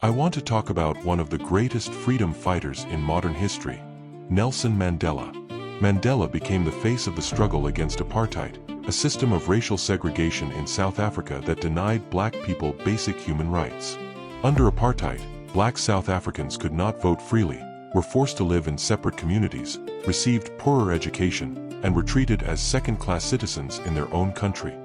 I want to talk about one of the greatest freedom fighters in modern history, Nelson Mandela. Mandela became the face of the struggle against apartheid, a system of racial segregation in South Africa that denied black people basic human rights. Under apartheid, black South Africans could not vote freely, were forced to live in separate communities, received poorer education, and were treated as second-class citizens in their own country.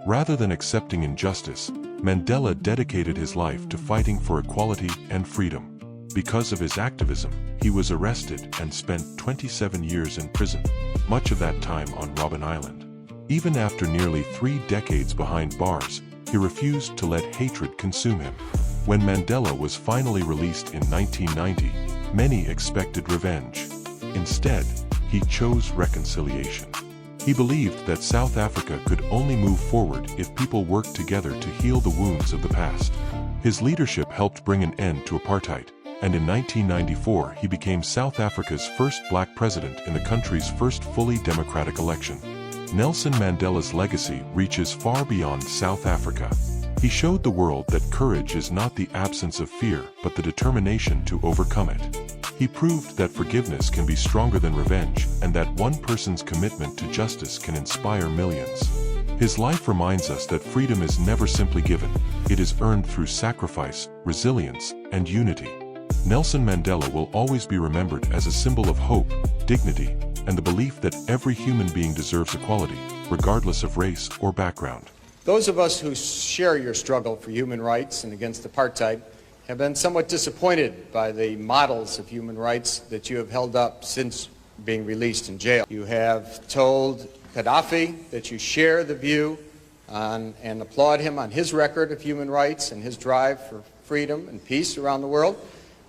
Rather than accepting injustice, Mandela dedicated his life to fighting for equality and freedom. Because of his activism, he was arrested and spent 27 years in prison, much of that time on Robben Island. Even after nearly 3 decades behind bars, he refused to let hatred consume him. When Mandela was finally released in 1990, many expected revenge. Instead, he chose reconciliation. He believed that South Africa could only move forward if people worked together to heal the wounds of the past. His leadership helped bring an end to apartheid, and in 1994 he became South Africa's first black president in the country's first fully democratic election. Nelson Mandela's legacy reaches far beyond South Africa. He showed the world that courage is not the absence of fear, but the determination to overcome it. He proved that forgiveness can be stronger than revenge, and that one person's commitment to justice can inspire millions. His life reminds us that freedom is never simply given, it is earned through sacrifice, resilience, and unity. Nelson Mandela will always be remembered as a symbol of hope, dignity, and the belief that every human being deserves equality, regardless of race or background. Those of us who share your struggle for human rights and against apartheid have been somewhat disappointed by the models of human rights that you have held up since being released in jail. You have told Gaddafi that you share the view and applaud him on his record of human rights and his drive for freedom and peace around the world.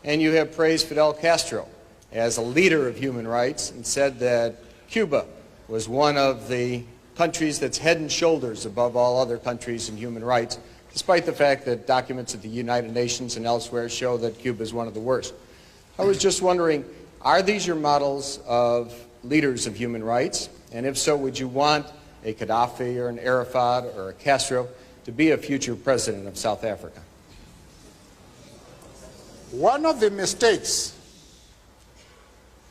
And you have praised Fidel Castro as a leader of human rights and said that Cuba was one of the countries that's head and shoulders above all other countries in human rights, despite the fact that documents at the United Nations and elsewhere show that Cuba is one of the worst. I was just wondering, are these your models of leaders of human rights? And if so, would you want a Gaddafi or an Arafat or a Castro to be a future president of South Africa? One of the mistakes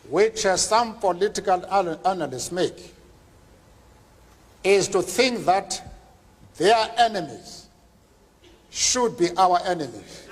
which some political analysts make is to think that their enemies should be our enemies.